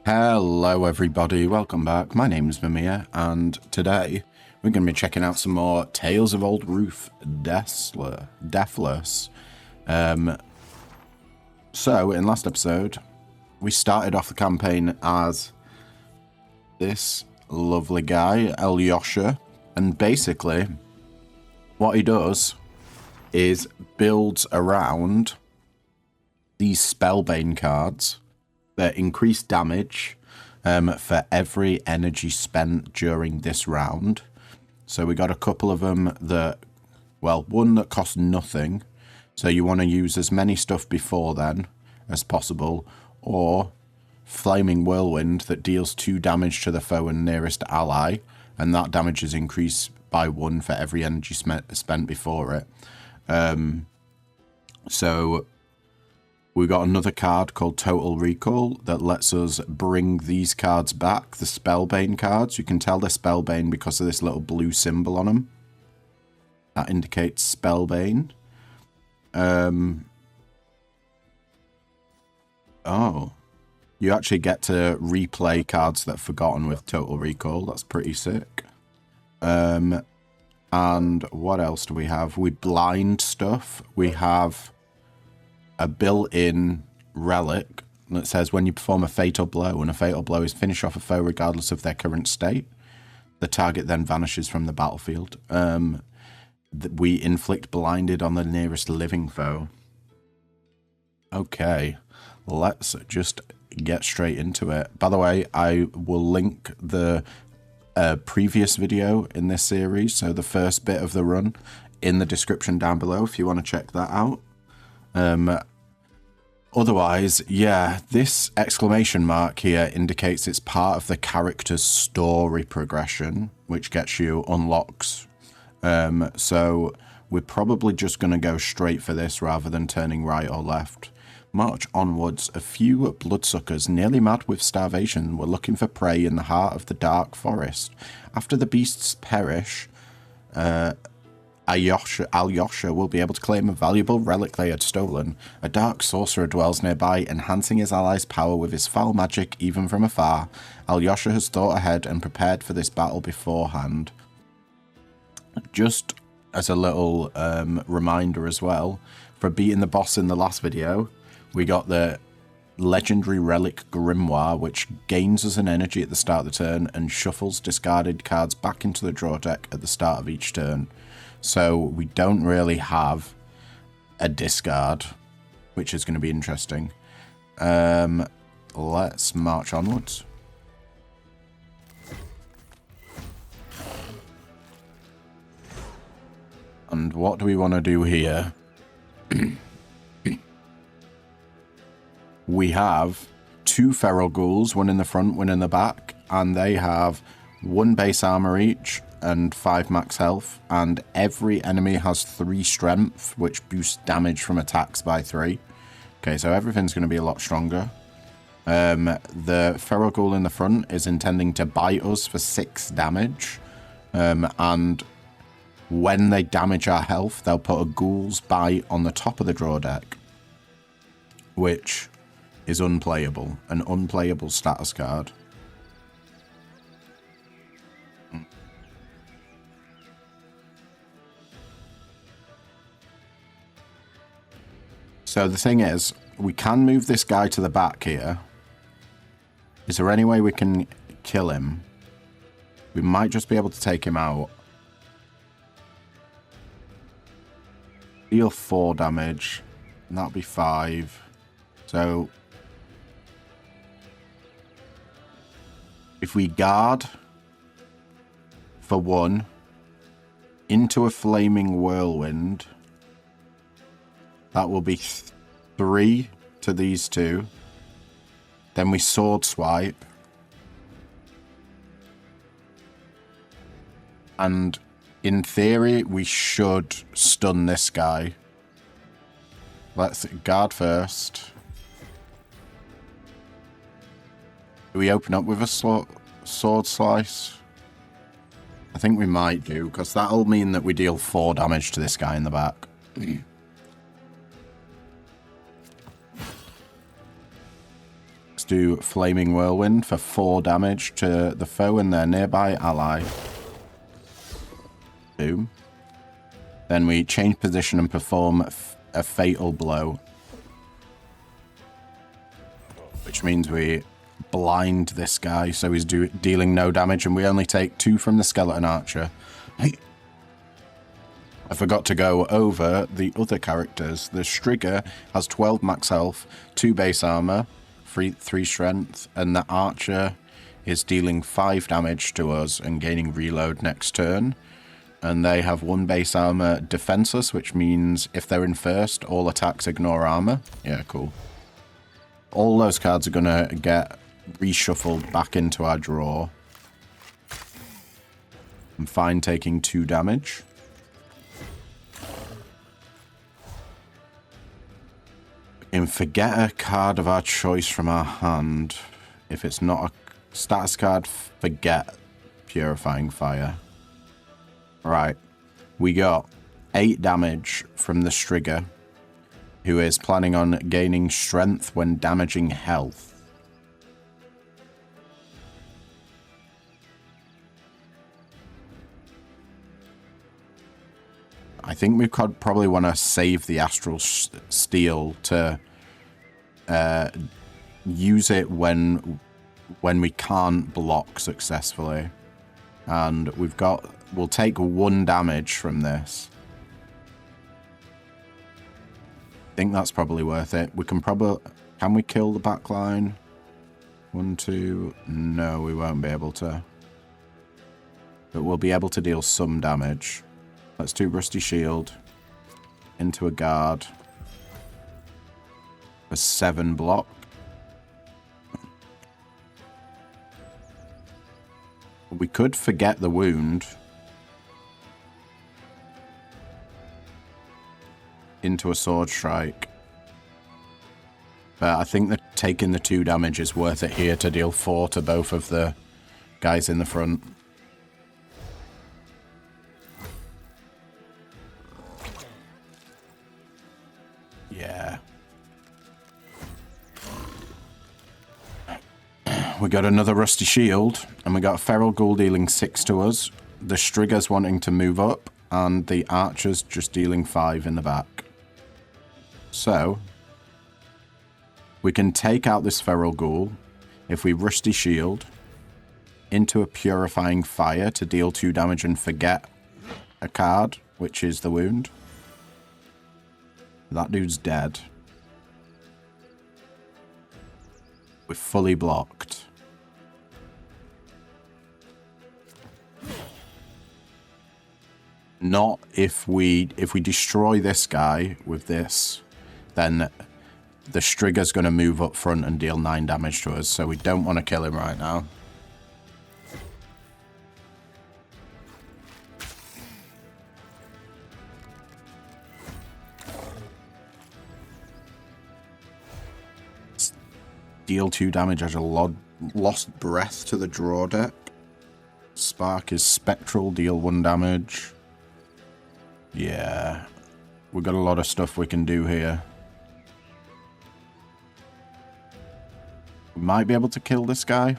Hello everybody, welcome back. My name's Mimir, and today we're going to be checking out some more Tales of Old Rus Deathless. So, in last episode, we started off the campaign as this lovely guy, Alyosha, and basically what he does is builds around these Spellbane cards that increase damage for every energy spent during this round. So we got a couple of them that, well, one that costs nothing. So you want to use as many stuff before then as possible, or Flaming Whirlwind that deals 2 damage to the foe and nearest ally, and that damage is increased by 1 for every energy spent before it. So we got another card called Total Recall that lets us bring these cards back, the Spellbane cards. You can tell they're Spellbane because of this little blue symbol on them. That indicates Spellbane. Oh. You actually get to replay cards that are forgotten with Total Recall. That's pretty sick. And what else do we have? We blind stuff. We have a built-in relic that says when you perform a fatal blow, and a fatal blow is finish off a foe regardless of their current state, the target then vanishes from the battlefield. We inflict blinded on the nearest living foe. Okay, let's just get straight into it. By the way, I will link the previous video in this series, so the first bit of the run, in the description down below if you want to check that out. Otherwise, yeah, this exclamation mark here indicates it's part of the character's story progression, which gets you unlocks. So we're probably just going to go straight for this rather than turning right or left. March onwards, a few bloodsuckers, nearly mad with starvation, were looking for prey in the heart of the dark forest. After the beasts perish, Alyosha will be able to claim a valuable relic they had stolen. A dark sorcerer dwells nearby, enhancing his allies' power with his foul magic even from afar. Alyosha has thought ahead and prepared for this battle beforehand. Just as a little reminder as well, for beating the boss in the last video, we got the legendary relic Grimoire, which gains us an energy at the start of the turn and shuffles discarded cards back into the draw deck at the start of each turn. So we don't really have a discard, which is going to be interesting. Let's march onwards. And what do we want to do here? We have 2 feral ghouls, one in the front, one in the back, and they have 1 base armor each and 5 max health, and every enemy has 3 strength, which boosts damage from attacks by 3. Okay, so everything's going to be a lot stronger. The feral ghoul in the front is intending to bite us for 6 damage, and when they damage our health, they'll put a ghoul's bite on the top of the draw deck, which is unplayable, an unplayable status card. So the thing is, we can move this guy to the back here. Is there any way we can kill him? We might just be able to take him out. Deal 4 damage. And that'll be 5. So if we guard for 1 into a Flaming Whirlwind, that will be 3 to these 2. Then we sword swipe. And in theory, we should stun this guy. Let's guard first. Do we open up with a sword slice? I think we might do, because that'll mean that we deal 4 damage to this guy in the back. Let's do Flaming Whirlwind for 4 damage to the foe and their nearby ally. Boom. Then we change position and perform a Fatal Blow. Which means we blind this guy, so he's dealing no damage, and we only take 2 from the Skeleton Archer. Hey. I forgot to go over the other characters. The Striga has 12 max health, 2 base armor, 3 strength, and the Archer is dealing 5 damage to us and gaining reload next turn. And they have 1 base armor, defenseless, which means if they're in first, all attacks ignore armor. Yeah, cool. All those cards are going to get reshuffled back into our draw. I'm fine taking 2 damage. And forget a card of our choice from our hand. If it's not a status card, forget Purifying Fire. Right. We got 8 damage from the Striga, who is planning on gaining strength when damaging health. I think we could probably want to save the Astral Steel to use it when we can't block successfully. And we'll take 1 damage from this. I think that's probably worth it. We can we kill the backline? 1, 2, no, we won't be able to. But we'll be able to deal some damage. Let's do Rusty Shield into a guard for 7 block. We could forget the wound into a Sword Strike. But I think that taking the 2 damage is worth it here to deal 4 to both of the guys in the front. Yeah. We got another Rusty Shield, and we got Feral Ghoul dealing 6 to us, the Strigas wanting to move up, and the Archers just dealing 5 in the back. So, we can take out this Feral Ghoul if we Rusty Shield into a Purifying Fire to deal 2 damage and forget a card, which is the wound. That dude's dead. We're fully blocked. Not if we destroy this guy with this, then the Striga's going to move up front and deal 9 damage to us, so we don't want to kill him right now. Deal 2 damage as a lost breath to the draw deck. Spark is spectral, deal 1 damage. Yeah, we've got a lot of stuff we can do here. We might be able to kill this guy.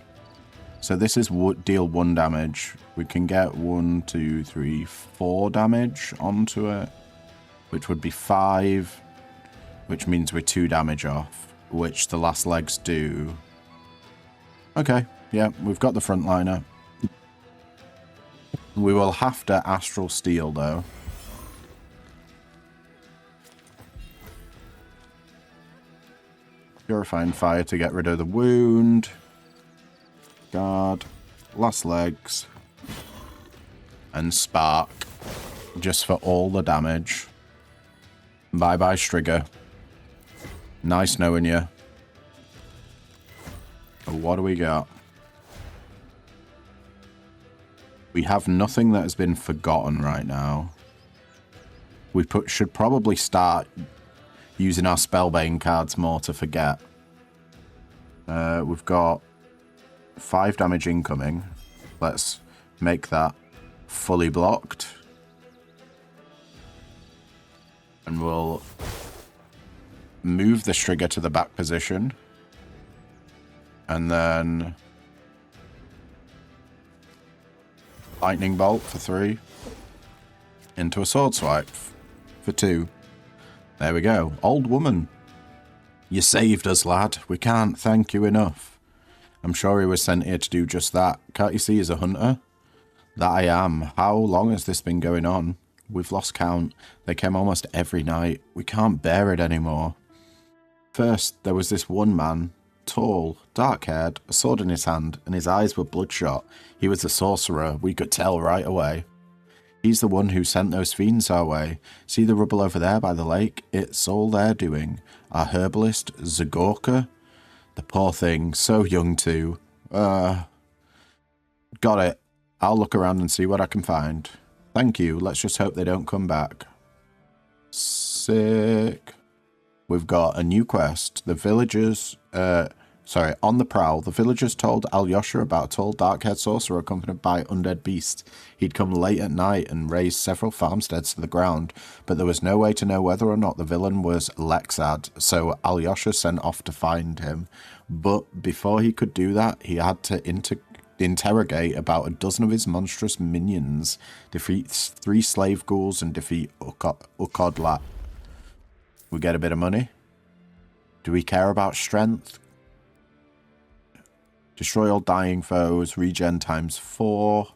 So this is deal 1 damage. We can get 1, 2, 3, 4 damage onto it, which would be 5, which means we're 2 damage off. Which the last legs do. Okay, yeah, we've got the frontliner. We will have to Astral Steel, though. Purifying Fire to get rid of the wound. Guard. Last legs. And Spark. Just for all the damage. Bye-bye, Striga. Nice knowing you. What do we got? We have nothing that has been forgotten right now. We should probably start using our Spellbane cards more to forget. We've got 5 damage incoming. Let's make that fully blocked. And we'll move the Striga to the back position. And then lightning bolt for 3. Into a sword swipe for 2. There we go. Old woman. You saved us, lad. We can't thank you enough. I'm sure he was sent here to do just that. Can't you see he's a hunter? That I am. How long has this been going on? We've lost count. They came almost every night. We can't bear it anymore. First, there was this one man. Tall, dark-haired, a sword in his hand, and his eyes were bloodshot. He was a sorcerer. We could tell right away. He's the one who sent those fiends our way. See the rubble over there by the lake? It's all they're doing. Our herbalist, Zagorka? The poor thing, so young too. Got it. I'll look around and see what I can find. Thank you. Let's just hope they don't come back. Sick. We've got a new quest. The villagers... on the prowl, the villagers told Alyosha about a tall, dark-haired sorcerer accompanied by undead beasts. He'd come late at night and razed several farmsteads to the ground, but there was no way to know whether or not the villain was Lexad, so Alyosha sent off to find him. But before he could do that, he had to interrogate about a dozen of his monstrous minions, defeat 3 slave ghouls, and defeat Ukodlat. We get a bit of money. Do we care about strength? Destroy all dying foes, regen times 4,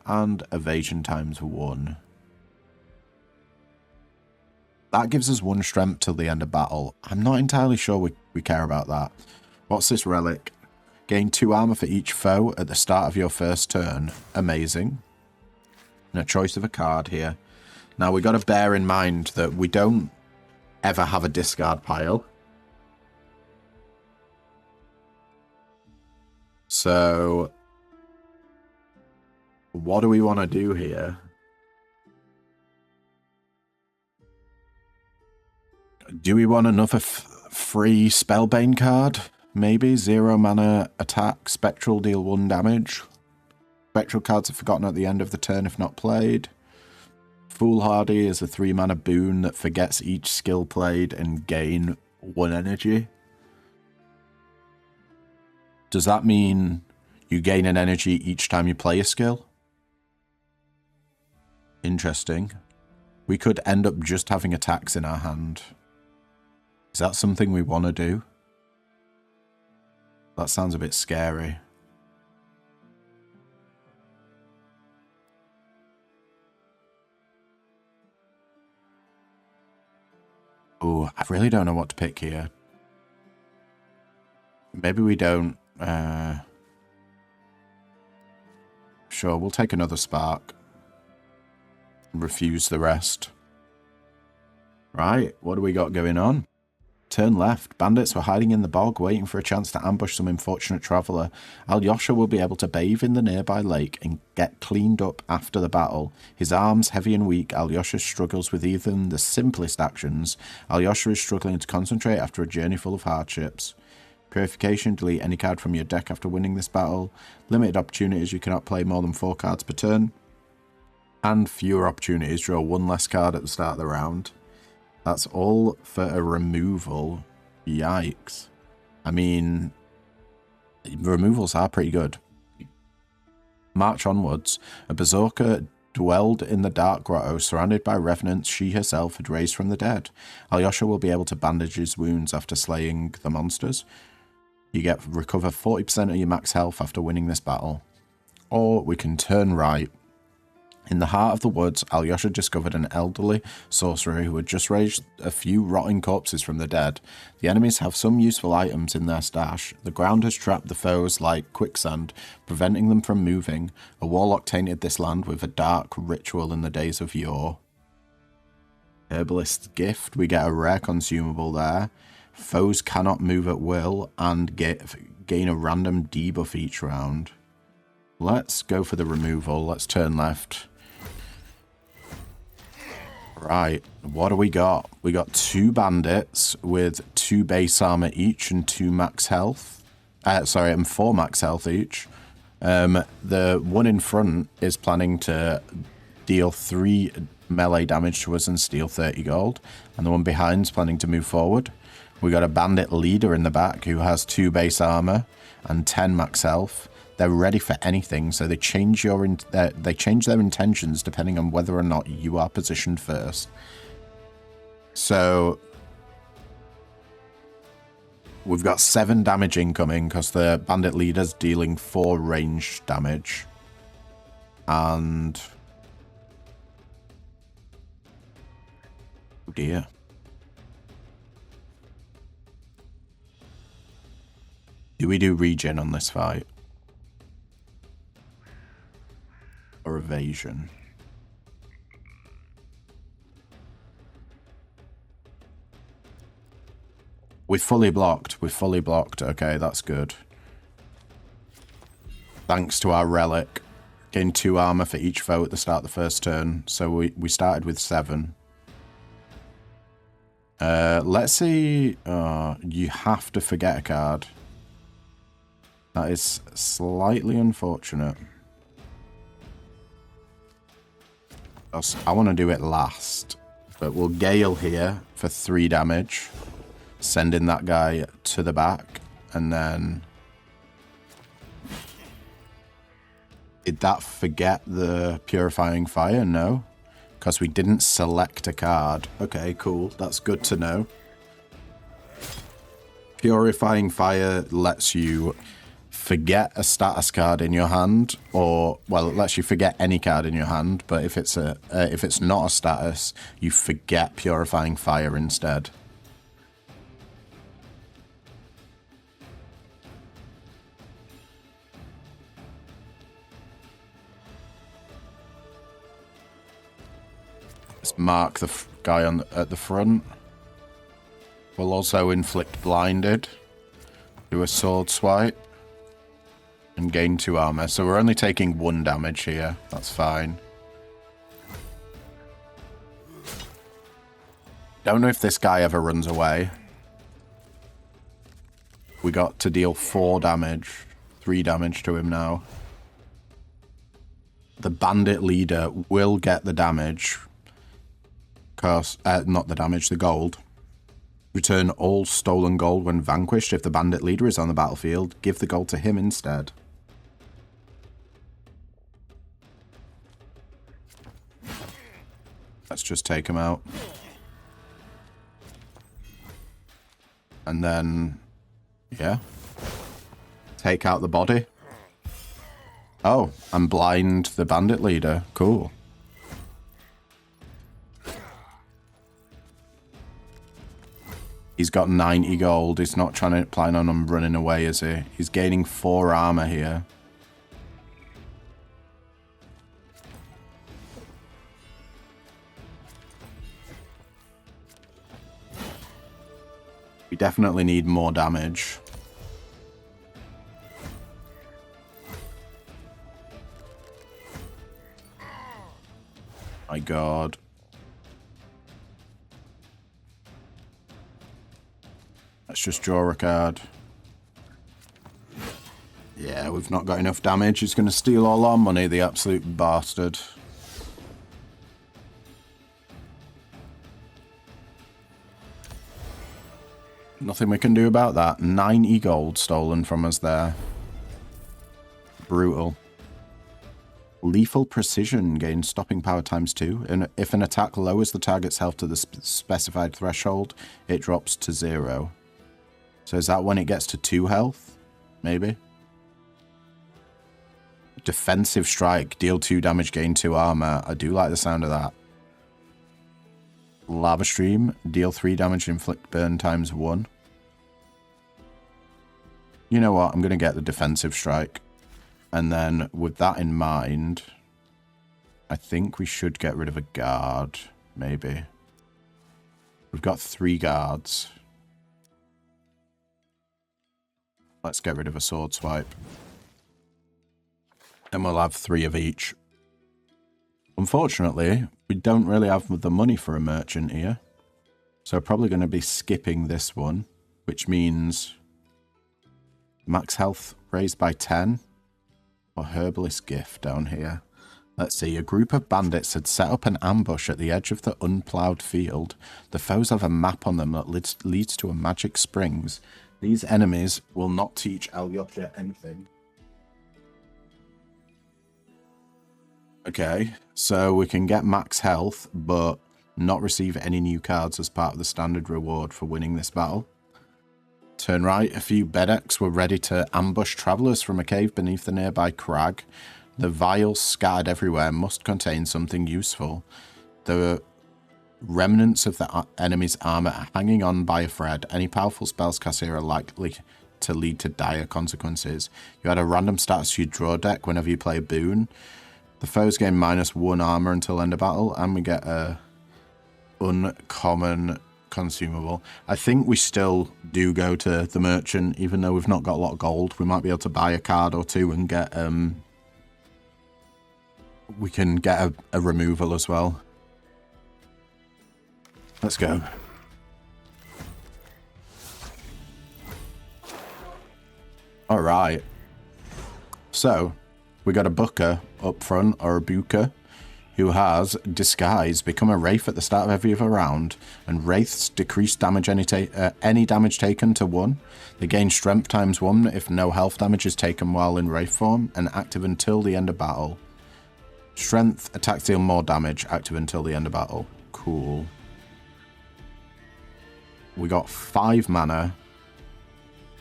and evasion times 1. That gives us 1 strength till the end of battle. I'm not entirely sure we care about that. What's this relic? Gain 2 armor for each foe at the start of your first turn. Amazing. And a choice of a card here. Now we got to bear in mind that we don't ever have a discard pile. So, what do we want to do here? Do we want another free Spellbane card? Maybe 0 mana attack, Spectral deal 1 damage. Spectral cards are forgotten at the end of the turn if not played. Foolhardy is a 3 mana boon that forgets each skill played and gain 1 energy. Does that mean you gain an energy each time you play a skill? Interesting. We could end up just having attacks in our hand. Is that something we want to do? That sounds a bit scary. Oh, I really don't know what to pick here. Maybe we don't. Sure, we'll take another spark. Refuse the rest. Right, what do we got going on? Turn left. Bandits were hiding in the bog, waiting for a chance to ambush some unfortunate traveller. Alyosha will be able to bathe in the nearby lake and get cleaned up after the battle. His arms heavy and weak, Alyosha struggles with even the simplest actions. Alyosha is struggling to concentrate after a journey full of hardships. Purification, delete any card from your deck after winning this battle. Limited opportunities, you cannot play more than 4 cards per turn. And fewer opportunities, draw 1 less card at the start of the round. That's all for a removal. Yikes. I mean, removals are pretty good. March onwards. A berserker dwelled in the dark grotto, surrounded by revenants she herself had raised from the dead. Alyosha will be able to bandage his wounds after slaying the monsters. You recover 40% of your max health after winning this battle. Or we can turn right. In the heart of the woods, Alyosha discovered an elderly sorcerer who had just raised a few rotting corpses from the dead. The enemies have some useful items in their stash. The ground has trapped the foes like quicksand, preventing them from moving. A warlock tainted this land with a dark ritual in the days of yore. Herbalist's gift, we get a rare consumable there. Foes cannot move at will and gain a random debuff each round. Let's go for the removal. Let's turn left. Right, what do we got? We got 2 bandits with 2 base armor each and 2 max health. And 4 max health each. The one in front is planning to deal 3 melee damage to us and steal 30 gold. And the one behind is planning to move forward. We got a bandit leader in the back who has 2 base armor and 10 max health. They're ready for anything, so they change their intentions depending on whether or not you are positioned first. So we've got 7 damage incoming because the bandit leader's dealing 4 range damage. And oh dear. Do we do regen on this fight? Or evasion? We're fully blocked. We're fully blocked. Okay, that's good. Thanks to our relic. Gain 2 armor for each foe at the start of the first turn. So we started with 7. Let's see. You have to forget a card. That is slightly unfortunate. I want to do it last. But we'll Gale here for 3 damage. Sending that guy to the back. And then... Did that forget the Purifying Fire? No. Because we didn't select a card. Okay, cool. That's good to know. Purifying Fire lets you forget a status card in your hand, or well, it lets you forget any card in your hand. But if it's not a status, you forget Purifying Fire instead. Let's mark the guy at the front. We'll also inflict blinded. Do a sword swipe. And gain 2 armor. So we're only taking 1 damage here. That's fine. Don't know if this guy ever runs away. We got to deal 4 damage. 3 damage to him now. The bandit leader will get the damage. Because, not the damage, the gold. Return all stolen gold when vanquished. If the bandit leader is on the battlefield, give the gold to him instead. Let's just take him out. And then, yeah. Take out the body. Oh, and blind the bandit leader. Cool. He's got 90 gold. He's not trying to plan on him running away, is he? He's gaining 4 armor here. We definitely need more damage. My God. Let's just draw a card. Yeah, we've not got enough damage. He's going to steal all our money, the absolute bastard. Nothing we can do about that. 90 gold stolen from us there. Brutal. Lethal precision gains stopping power ×2. And if an attack lowers the target's health to the specified threshold, it drops to 0. So is that when it gets to 2 health? Maybe. Defensive strike. Deal 2 damage, gain 2 armor. I do like the sound of that. Lava stream. Deal 3 damage, inflict burn ×1. You know what? I'm going to get the defensive strike. And then with that in mind, I think we should get rid of a guard. Maybe. We've got 3 guards. Let's get rid of a sword swipe. And we'll have 3 of each. Unfortunately, we don't really have the money for a merchant here. So probably going to be skipping this one. Which means max health raised by 10. Or herbalist gift down here. Let's see. A group of bandits had set up an ambush at the edge of the unploughed field. The foes have a map on them that leads to a magic springs. These enemies will not teach Alyosha anything. Okay, so we can get max health, but not receive any new cards as part of the standard reward for winning this battle. Turn right, a few Bedeks were ready to ambush travellers from a cave beneath the nearby crag. The vials scattered everywhere must contain something useful. The remnants of the enemy's armour are hanging on by a thread. Any powerful spells cast here are likely to lead to dire consequences. You add a random status to your draw deck whenever you play a boon. The foes gain -1 armour until end of battle, and we get a uncommon consumable. I think we still do go to the merchant, even though we've not got a lot of gold. We might be able to buy a card or two and get we can get a removal as well. Let's go. All right. So we got a booker up front, or a booker, who has disguise, become a wraith at the start of every other round, and wraiths decrease damage any damage taken to 1. They gain strength ×1 if no health damage is taken while in wraith form, and active until the end of battle. Strength, attacks deal more damage, active until the end of battle. Cool. We got 5 mana.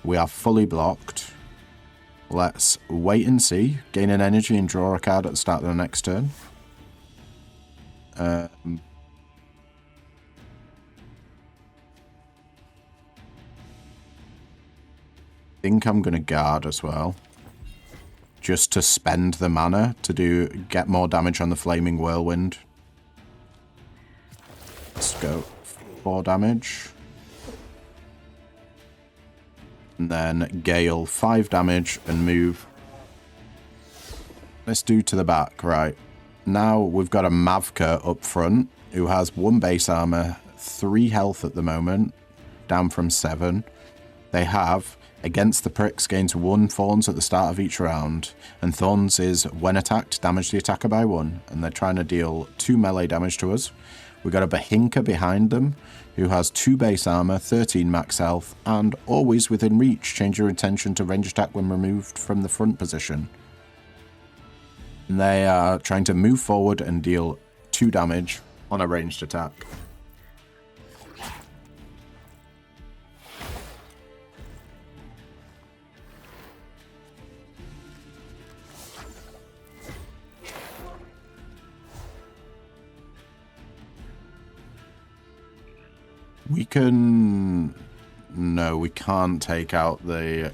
We are fully blocked. Let's wait and see. Gain an energy and draw a card at the start of the next turn. Think I'm going to guard as well. Just to spend the mana to get more damage on the Flaming Whirlwind. Let's go 4 damage. And then Gale 5 damage and move. Let's do to the back, right. Now we've got a Mavka up front who has 1 base armor, 3 health at the moment, down from 7. They have against the pricks gains 1 thorns at the start of each round, and thorns is when attacked, damage the attacker by 1, and they're trying to deal 2 melee damage to us. We've got a Bahinka behind them who has 2 base armor, 13 max health, and always within reach. Change your intention to range attack when removed from the front position. And they are trying to move forward and deal 2 damage on a ranged attack. We can... No, we can't take out the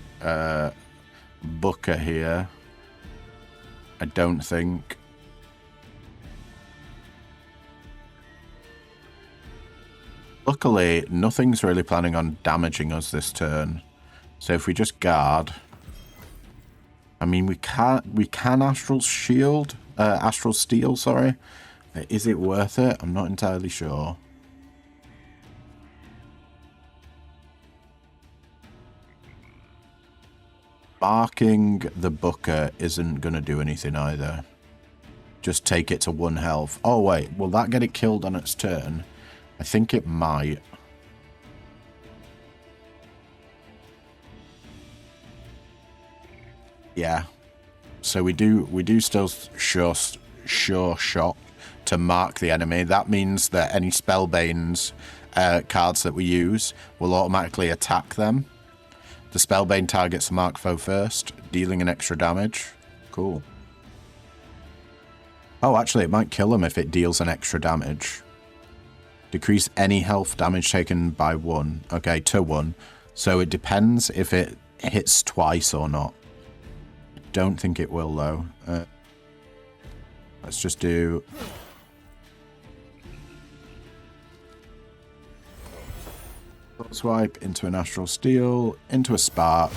Booker here. I don't think. Luckily, nothing's really planning on damaging us this turn. So if we just guard... I mean, we can Astral Shield... Astral Steel, sorry. Is it worth it? I'm not entirely sure. Barking the Booker isn't going to do anything either. Just take it to 1 health. Oh, wait. Will that get it killed on its turn? I think it might. Yeah. So we do still sure shot to mark the enemy. That means that any Spellbane's cards that we use will automatically attack them. The Spellbane targets the marked foe first, dealing an extra damage. Cool. Oh, actually, it might kill him if it deals an extra damage. Decrease any health damage taken by 1. Okay, to 1. So it depends if it hits twice or not. Don't think it will, though. Let's just do... Swipe into an Astral Steel, into a Spark.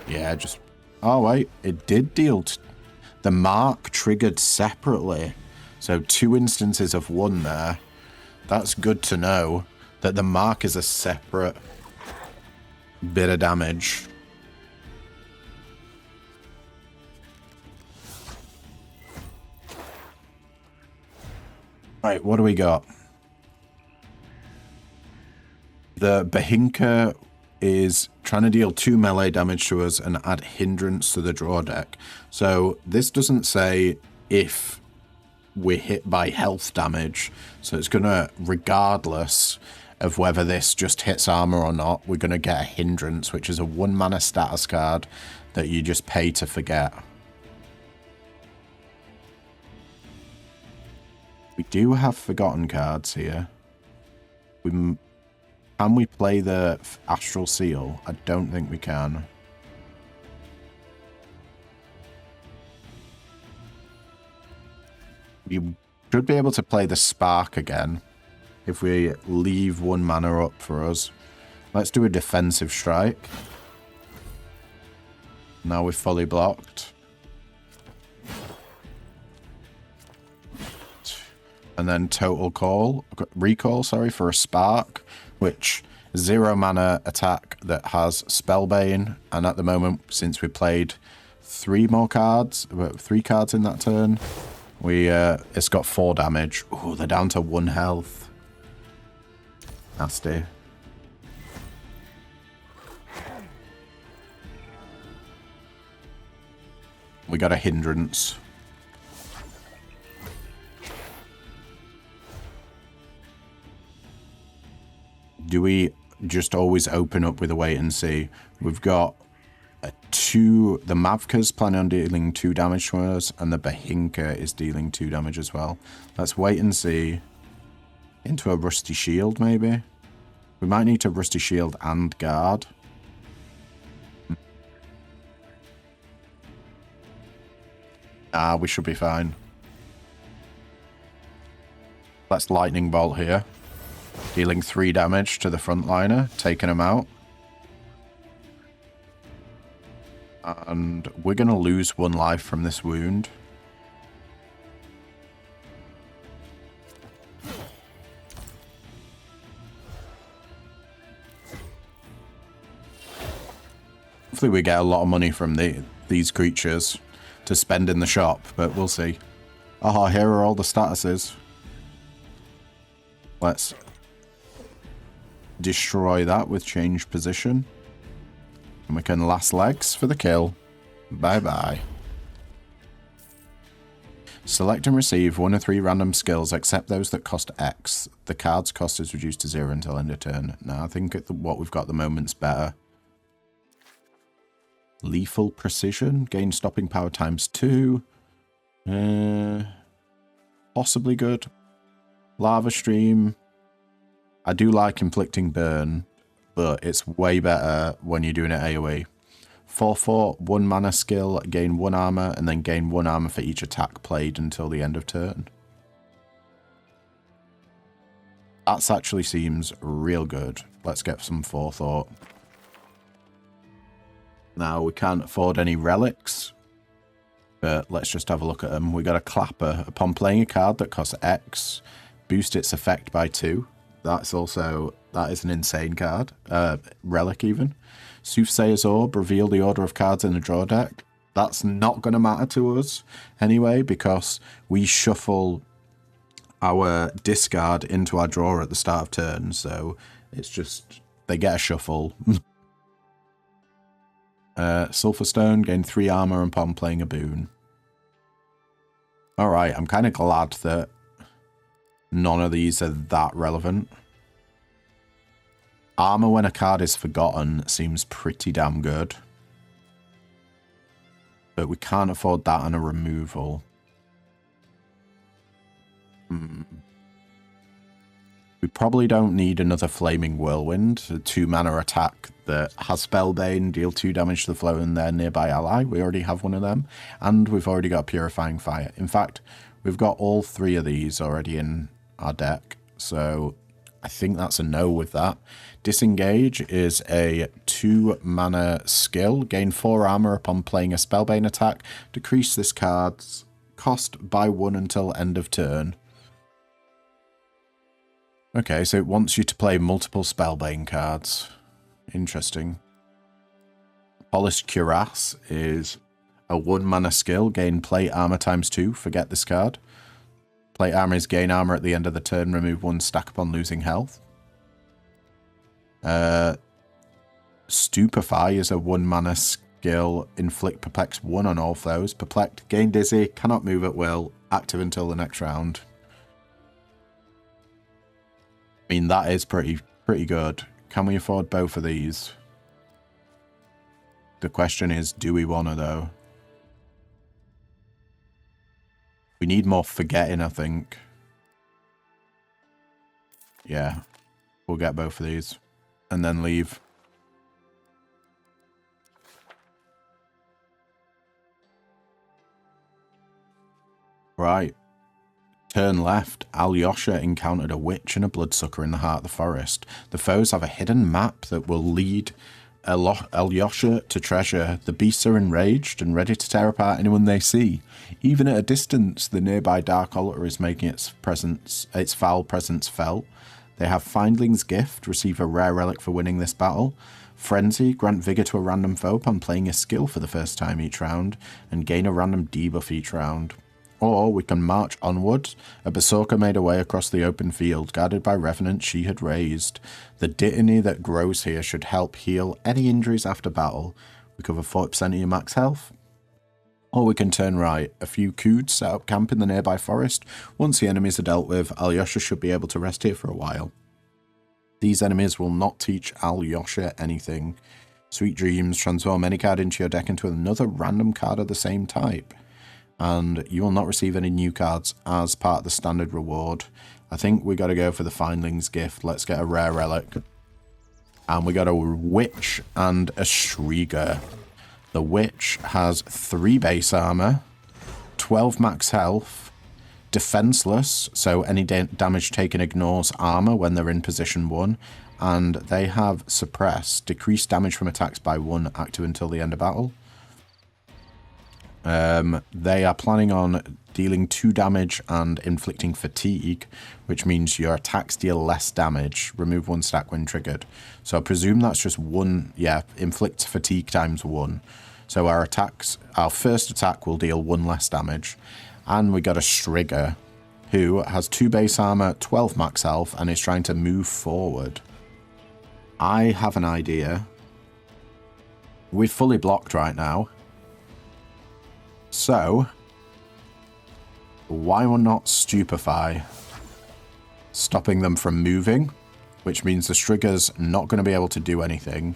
Yeah, just... Oh, wait. It did deal... The mark triggered separately. So 2 instances of 1 there. That's good to know that the mark is a separate bit of damage. Right, what do we got? The Behinka is trying to deal 2 melee damage to us and add hindrance to the draw deck. So this doesn't say if we're hit by health damage. So it's going to, regardless of whether this just hits armor or not, we're going to get a hindrance, which is a 1 mana status card that you just pay to forget. We do have forgotten cards here. Can we play the Astral Seal? I don't think we can. We should be able to play the Spark again if we leave 1 mana up for us. Let's do a defensive strike. Now we're fully blocked. And then recall, for a Spark, which 0 mana attack that has Spellbane. And at the moment, since we played 3 cards in that turn, it's got 4 damage. Oh, they're down to 1 health. Nasty. We got a hindrance. Do we just always open up with a wait and see? We've got the Mavka's planning on dealing 2 damage to us, and the Behinka is dealing 2 damage as well. Let's wait and see. Into a Rusty Shield, maybe? We might need to Rusty Shield and Guard. We should be fine. Let's Lightning Bolt here. Dealing 3 damage to the frontliner, taking him out. And we're going to lose 1 life from this wound. Hopefully we get a lot of money from these creatures to spend in the shop, but we'll see. Oh, here are all the statuses. Let's destroy that with change position. And we can last legs for the kill. Bye-bye. Select and receive 1 of 3 random skills, except those that cost X. The card's cost is reduced to 0 until end of turn. Now, I think what we've got at the moment's better. Lethal Precision. Gain stopping power ×2. Possibly good. Lava Stream. I do like Inflicting Burn, but it's way better when you're doing it AoE. 4/4, 1 mana skill, gain 1 armor, and then gain 1 armor for each attack played until the end of turn. That actually seems real good. Let's get some forethought. Now, we can't afford any relics, but let's just have a look at them. We got a Clapper. Upon playing a card that costs X, boost its effect by 2. That is an insane card. Relic even. Soothsayer's Orb, reveal the order of cards in the draw deck. That's not going to matter to us anyway, because we shuffle our discard into our drawer at the start of turn, so it's just, they get a shuffle. Sulfurstone, gain 3 armor upon playing a boon. Alright, I'm kind of glad that none of these are that relevant. Armor when a card is forgotten seems pretty damn good. But we can't afford that on a removal. We probably don't need another Flaming Whirlwind, a 2 mana attack that has Spellbane, deal 2 damage to the flow and their nearby ally. We already have one of them. And we've already got Purifying Fire. In fact, we've got all 3 of these already in our deck, so I think that's a no with that. Disengage is a 2 mana skill. Gain 4 armor upon playing a Spellbane attack. Decrease this card's cost by 1 until end of turn. Okay, so it wants you to play multiple Spellbane cards. Interesting. Polished Cuirass is a 1 mana skill. Gain plate armor ×2. Forget this card. Plate armor is gain armor at the end of the turn. Remove 1 stack upon losing health. Stupefy is a 1 mana skill. Inflict perplex 1 on all foes. Perplexed, gain dizzy, cannot move at will. Active until the next round. I mean, that is pretty good. Can we afford both of these? The question is, do we want to, though? We need more forgetting, I think. Yeah. We'll get both of these. And then leave. Right. Turn left. Alyosha encountered a witch and a bloodsucker in the heart of the forest. The foes have a hidden map that will lead Alyosha to treasure. The beasts are enraged and ready to tear apart anyone they see. Even at a distance, the nearby dark altar is making its foul presence felt. They have Findling's Gift, receive a rare relic for winning this battle. Frenzy, grant vigor to a random foe upon playing a skill for the first time each round, and gain a random debuff each round. Or we can march onwards. A berserker made her way across the open field, guarded by revenants she had raised. The dittany that grows here should help heal any injuries after battle. Recover 40% of your max health. Or we can turn right. A few coods set up camp in the nearby forest. Once the enemies are dealt with, Alyosha should be able to rest here for a while. These enemies will not teach Alyosha anything. Sweet Dreams, transform any card into your deck into another random card of the same type. And you will not receive any new cards as part of the standard reward. I think we got to go for the Findling's Gift. Let's get a rare relic. And we got a Witch and a Striga. The Witch has 3 base armor, 12 max health, defenseless, so any damage taken ignores armor when they're in position 1, and they have suppress, decrease damage from attacks by 1, active until the end of battle. They are planning on dealing 2 damage and inflicting fatigue, which means your attacks deal less damage. Remove 1 stack when triggered. So I presume that's just 1, yeah, inflict fatigue times 1. So our first attack will deal 1 less damage. And we got a Striga, who has 2 base armor, 12 max health, and is trying to move forward. I have an idea. We're fully blocked right now. So, why not Stupefy? Stopping them from moving, which means the Striga's not going to be able to do anything,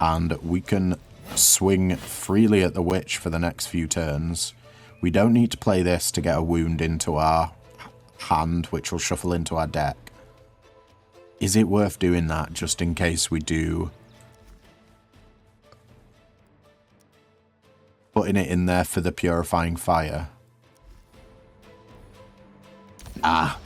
and we can swing freely at the Witch for the next few turns. We don't need to play this to get a wound into our hand, which will shuffle into our deck. Is it worth doing that just in case we do? Putting it in there for the Purifying Fire. Ah.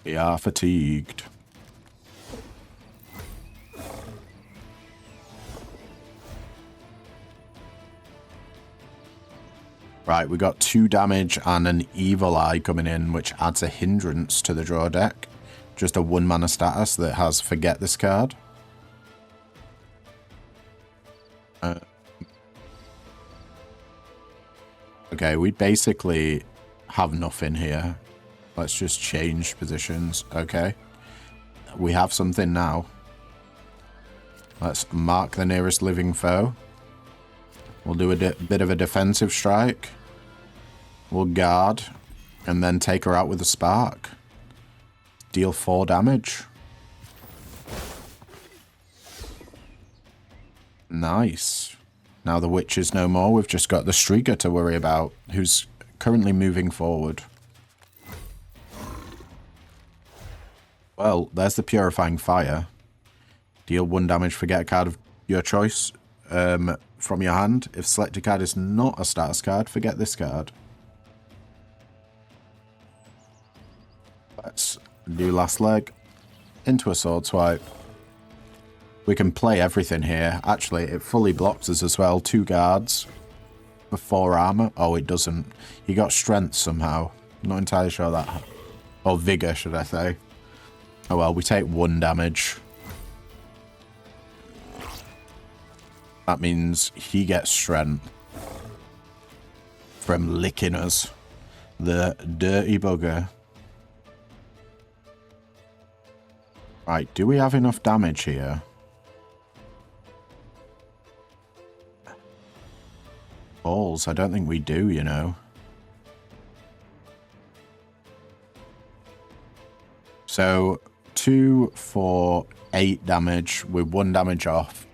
We are fatigued. Right, we got 2 damage and an Evil Eye coming in, which adds a hindrance to the draw deck. Just a 1 mana status that has Forget this card. Okay, we basically have nothing here. Let's just change positions. Okay. We have something now. Let's mark the nearest living foe. We'll do a bit of a defensive strike. We'll guard. And then take her out with a spark. Deal 4 damage. Nice. Now the Witch is no more. We've just got the Striga to worry about, who's currently moving forward. Well, there's the Purifying Fire. Deal 1 damage, forget a card of your choice from your hand. If selected card is not a status card, forget this card. Let's do last leg. Into a sword swipe. We can play everything here. Actually, it fully blocks us as well. 2 guards for 4 armor. Oh, it doesn't. He got strength somehow. Not entirely sure that. Or vigor, should I say. Oh well, we take 1 damage. That means he gets strength from licking us. The dirty bugger. Right, do we have enough damage here? Balls, I don't think we do, you know. So, 2, 4, 8 damage with 1 damage off.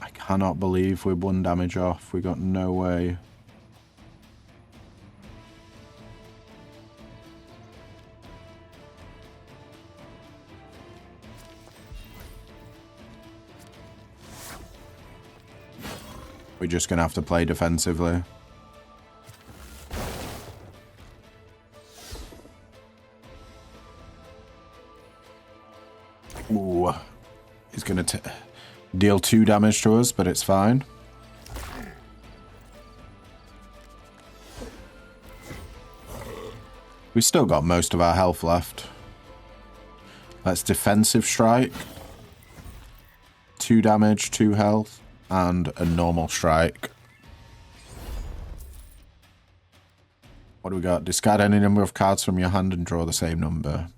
I cannot believe we're 1 damage off. We got no way. We're just going to have to play defensively. Ooh. He's going to deal 2 damage to us, but it's fine. We've still got most of our health left. Let's defensive strike. 2 damage, 2 health. And a normal strike. What do we got? Discard any number of cards from your hand and draw the same number.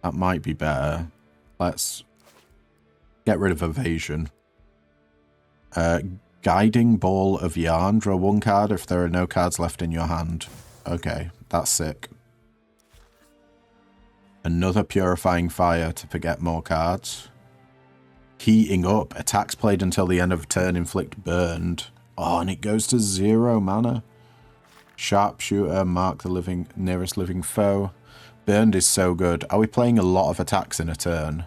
That might be better. Let's get rid of evasion. Guiding Ball of Yarn. Draw 1 card if there are no cards left in your hand. Okay, that's sick. Another Purifying Fire to forget more cards. Heating Up. Attacks played until the end of turn inflict burned. Oh, and it goes to 0 mana. Sharpshooter. Mark the nearest living foe. Burned is so good. Are we playing a lot of attacks in a turn?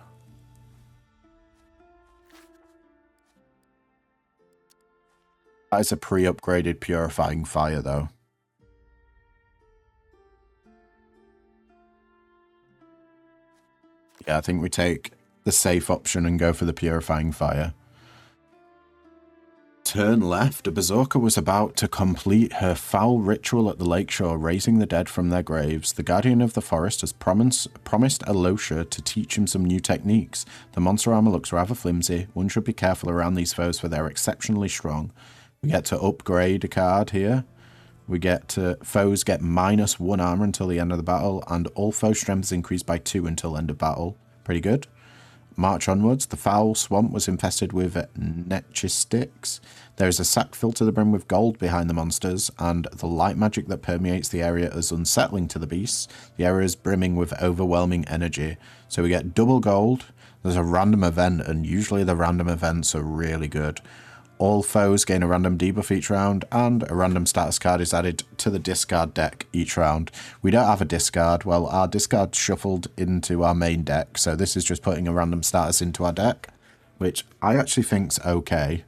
That is a pre-upgraded Purifying Fire, though. Yeah, I think we take the safe option and go for the Purifying Fire. Turn left. A berserker was about to complete her foul ritual at the lakeshore, raising the dead from their graves. The guardian of the forest has promised Alosha to teach him some new techniques. The monster armor looks rather flimsy. One should be careful around these foes for they're exceptionally strong. We get to upgrade a card here. We get to foes get -1 armor until the end of the battle, and all foe strength is increased by 2 until end of battle. Pretty good. March onwards. The foul swamp was infested with nechistics. There is a sack filled to the brim with gold behind the monsters, and the light magic that permeates the area is unsettling to the beasts. The area is brimming with overwhelming energy. So we get double gold. There's a random event, and usually the random events are really good. All foes gain a random debuff each round, and a random status card is added to the discard deck each round. We don't have a discard. Well, our discard shuffled into our main deck, so this is just putting a random status into our deck, which I actually think's okay.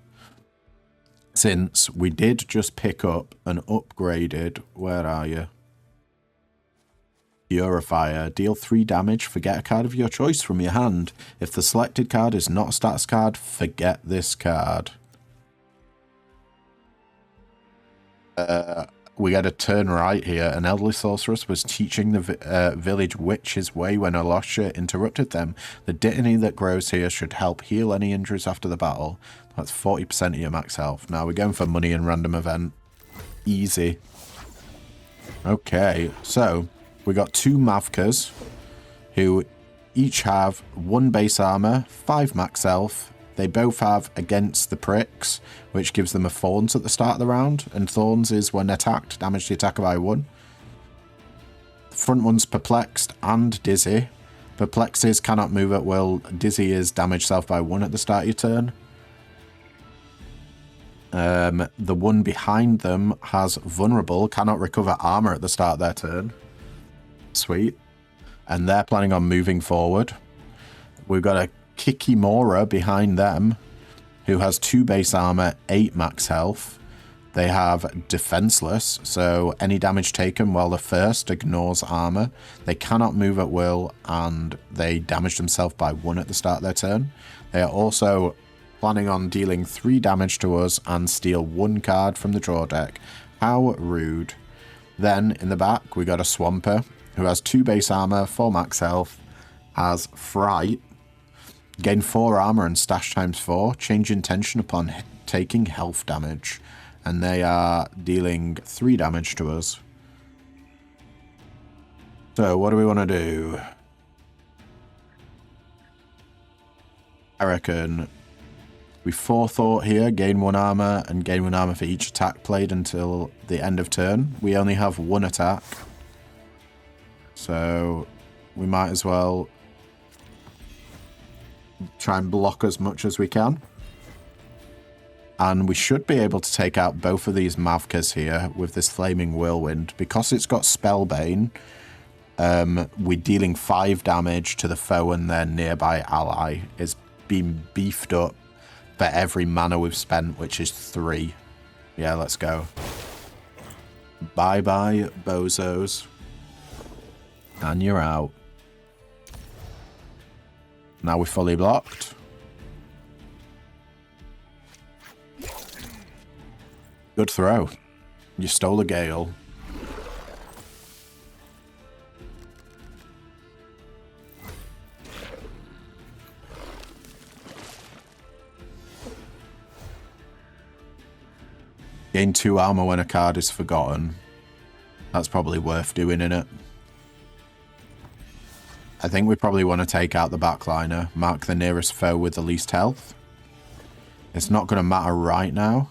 Since we did just pick up an upgraded... Where are you? Purifier. Deal 3 damage. Forget a card of your choice from your hand. If the selected card is not a status card, forget this card. We get a turn right here. An elderly sorceress was teaching the village witch his way when Alosha interrupted them. The dittany that grows here should help heal any injuries after the battle. That's 40% of your max health. Now we're going for money and random event. Easy. Okay, so we got 2 Mavkas who each have 1 base armor, 5 max health. They both have Against the Pricks, which gives them a Thorns at the start of the round, and Thorns is when attacked, damage the attacker by 1. The front one's Perplexed and Dizzy. Perplexed is cannot move at will. Dizzy is damage self by 1 at the start of your turn. The one behind them has Vulnerable, cannot recover armor at the start of their turn. Sweet. And they're planning on moving forward. We've got a Kikimora behind them, who has 2 base armor, 8 max health. They have Defenseless, so any damage taken while the first ignores armor. They cannot move at will, and they damage themselves by 1 at the start of their turn. They are also planning on dealing 3 damage to us and steal 1 card from the draw deck. How rude. Then, in the back, we got a Swamper, who has 2 base armor, 4 max health, has Fright, gain 4 armor and stash times 4, change intention upon taking health damage, and they are dealing 3 damage to us. So what do we want to do? I reckon we forethought here, gain 1 armor and gain 1 armor for each attack played until the end of turn. We only have 1 attack, so we might as well try and block as much as we can. And we should be able to take out both of these Mavkas here with this Flaming Whirlwind. Because it's got Spellbane, we're dealing 5 damage to the foe and their nearby ally. It's been beefed up for every mana we've spent, which is 3. Yeah, let's go. Bye-bye, bozos. And you're out. Now we're fully blocked. Good throw. You stole a gale. Gain 2 armor when a card is forgotten. That's probably worth doing, innit? I think we probably want to take out the backliner. Mark the nearest foe with the least health. It's not going to matter right now.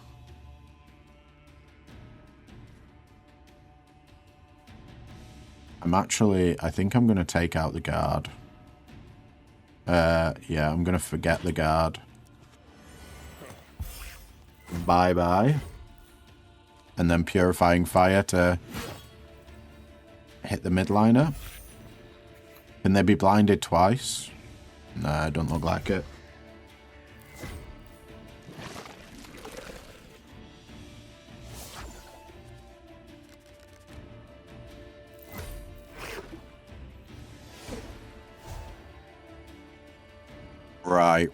I think I'm going to take out the guard. Yeah, I'm going to forget the guard. Bye-bye. And then Purifying Fire to hit the midliner. Can they be blinded twice? Nah, don't look like it. Right.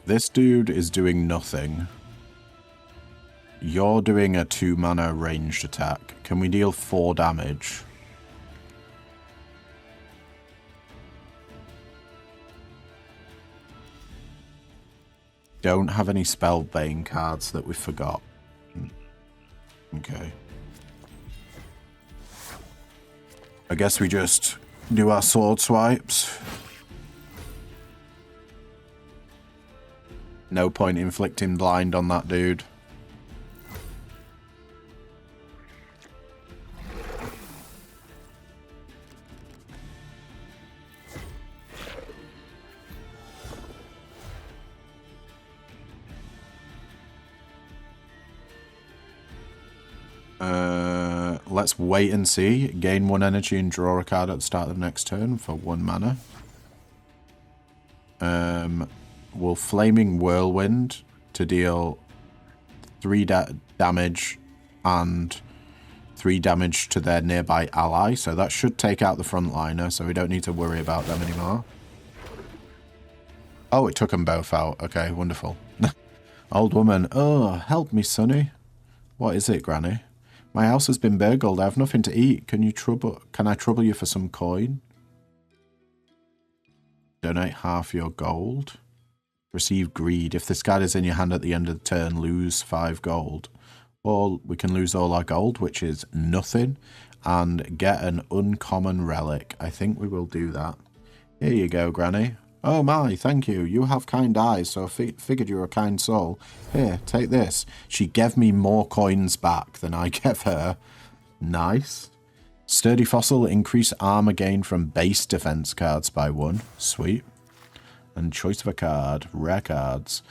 This dude is doing nothing. You're doing a 2 mana ranged attack. Can we deal 4 damage? Don't have any Spellbane cards that we forgot. Okay. I guess we just do our sword swipes. No point inflicting blind on that dude. Let's wait and see. Gain 1 energy and draw a card at the start of the next turn for 1 mana. We'll Flaming Whirlwind to deal 3 damage and 3 damage to their nearby ally. So that should take out the frontliner, so we don't need to worry about them anymore. Oh, it took them both out. Okay, wonderful. Old woman. Oh, help me, sonny. What is it, Granny? My house has been burgled. I have nothing to eat. Can I trouble you for some coin? Donate half your gold. Receive greed. If this card is in your hand at the end of the turn, lose 5 gold. Or we can lose all our gold, which is nothing, and get an uncommon relic. I think we will do that. Here you go, Granny. Oh my, thank you. You have kind eyes, so I figured you were a kind soul. Here, take this. She gave me more coins back than I gave her. Nice. Sturdy Fossil, increase armor gain from base defense cards by 1. Sweet. And choice of a card. Rare cards.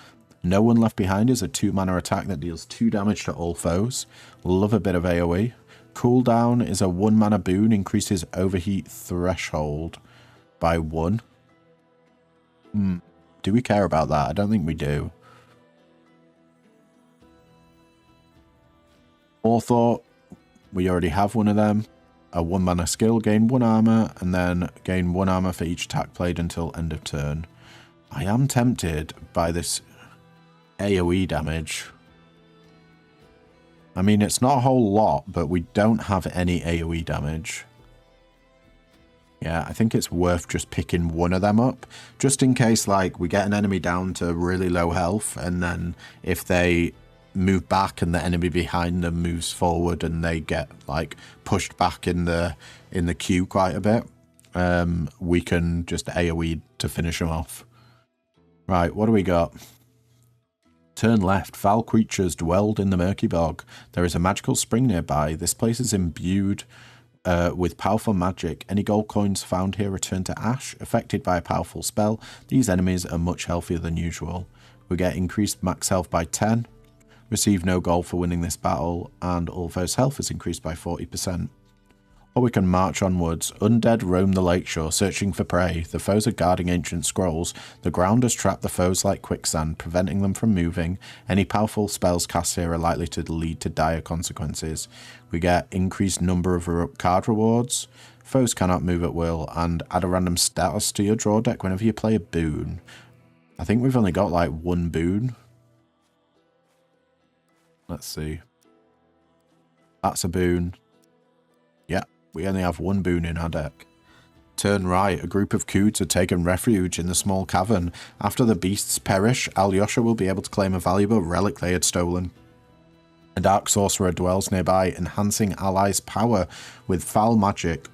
No One Left Behind is a 2 mana attack that deals 2 damage to all foes. Love a bit of AoE. Cooldown is a 1 mana boon, increases overheat threshold by 1. Do we care about that? I don't think we do. Forethought, we already have one of them. A 1 mana skill, gain 1 armor, and then gain 1 armor for each attack played until end of turn. I am tempted by this AoE damage. I mean, it's not a whole lot, but we don't have any AoE damage. Yeah, I think it's worth just picking one of them up, just in case, like, we get an enemy down to really low health, and then if they move back and the enemy behind them moves forward and they get, like, pushed back in the queue quite a bit, we can just AoE to finish them off. Right, what do we got? Turn left. Foul creatures dwelled in the murky bog. There is a magical spring nearby. This place is imbued with powerful magic. Any gold coins found here return to ash. Affected by a powerful spell, these enemies are much healthier than usual. We get increased max health by 10. Receive no gold for winning this battle, and all foes' health is increased by 40%. Or we can march onwards. Undead roam the lakeshore, searching for prey. The foes are guarding ancient scrolls. The ground has trapped the foes like quicksand, preventing them from moving. Any powerful spells cast here are likely to lead to dire consequences. We get increased number of card rewards. Foes cannot move at will, and add a random status to your draw deck whenever you play a boon. I think we've only got like one boon. Let's see. That's a boon. Yeah. We only have one boon in our deck. Turn right. A group of Coods have taken refuge in the small cavern. After the beasts perish, Alyosha will be able to claim a valuable relic they had stolen. A dark sorcerer dwells nearby, enhancing allies' power with foul magic.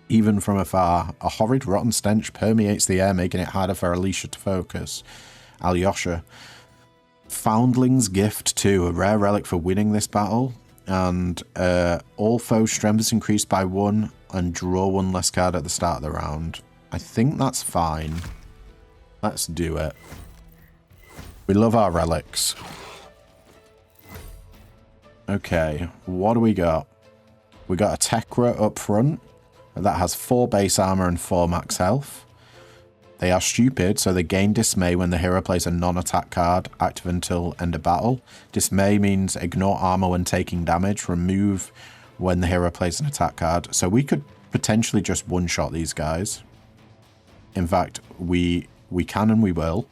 Even from afar, a horrid rotten stench permeates the air, making it harder for Alicia to focus. Alyosha. Foundling's Gift 2, a rare relic for winning this battle. And all foe strength is increased by 1 and draw 1 less card at the start of the round. I think that's fine. Let's do it. We love our relics. Okay, what do we got? We got a Tekra up front that has 4 base armor and 4 max health. They are stupid, so they gain Dismay when the hero plays a non-attack card, active until end of battle. Dismay means ignore armor when taking damage, remove when the hero plays an attack card. So we could potentially just one-shot these guys. In fact, we can and we will.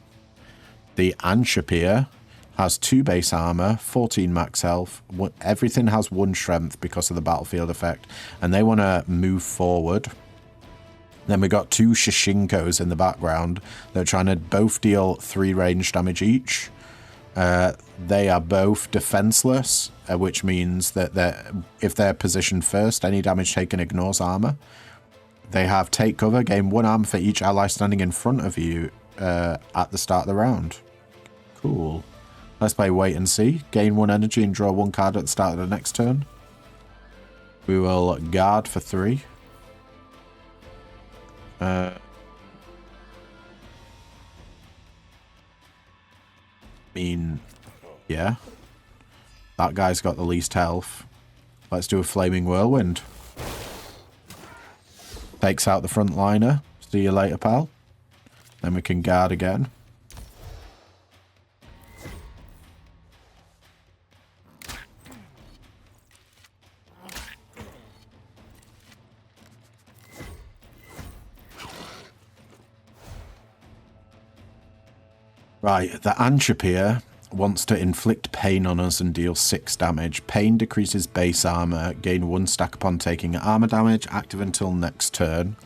The Anshapir has 2 base armor, 14 max health. Everything has 1 strength because of the battlefield effect, and they want to move forward. Then we got 2 Shishinkos in the background. They're trying to both deal 3 range damage each. They are both defenseless, which means that if they're positioned first, any damage taken ignores armor. They have take cover, gain 1 armor for each ally standing in front of you at the start of the round. Cool. Let's play wait and see. Gain 1 energy and draw 1 card at the start of the next turn. We will guard for 3. Yeah. That guy's got the least health. Let's do a Flaming Whirlwind. Takes out the front liner. See you later, pal. Then we can guard again. Right, the Anshapir wants to inflict pain on us and deal 6 damage. Pain decreases base armor, gain 1 stack upon taking armor damage, active until next turn.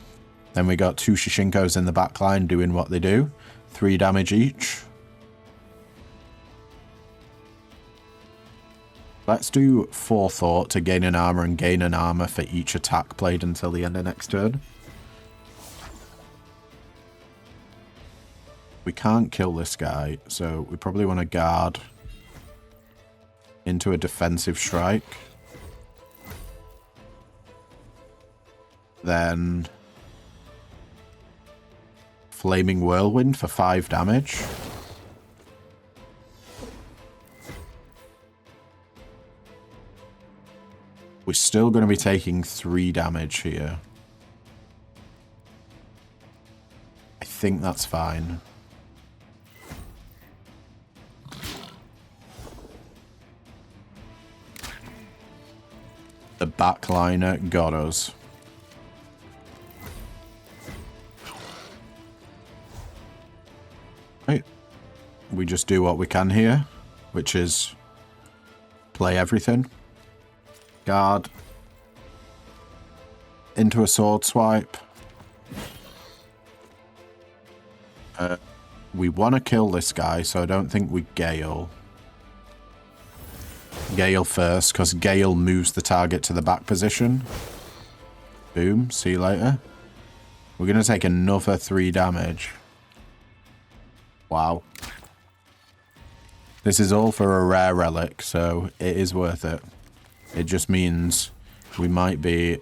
Then we got 2 Shishinkos in the back line doing what they do. 3 damage each. Let's do Forethought to gain an armor and gain an armor for each attack played until the end of next turn. We can't kill this guy, so we probably want to guard into a defensive strike. Then Flaming Whirlwind for 5 damage. We're still going to be taking 3 damage here. I think that's fine. The backliner got us. Right. We just do what we can here, which is play everything. Guard. Into a sword swipe. We want to kill this guy, so I don't think we Gale. Gale first, because Gale moves the target to the back position. Boom, see you later. We're going to take another 3 damage. Wow. This is all for a rare relic, so it is worth it. It just means we might be...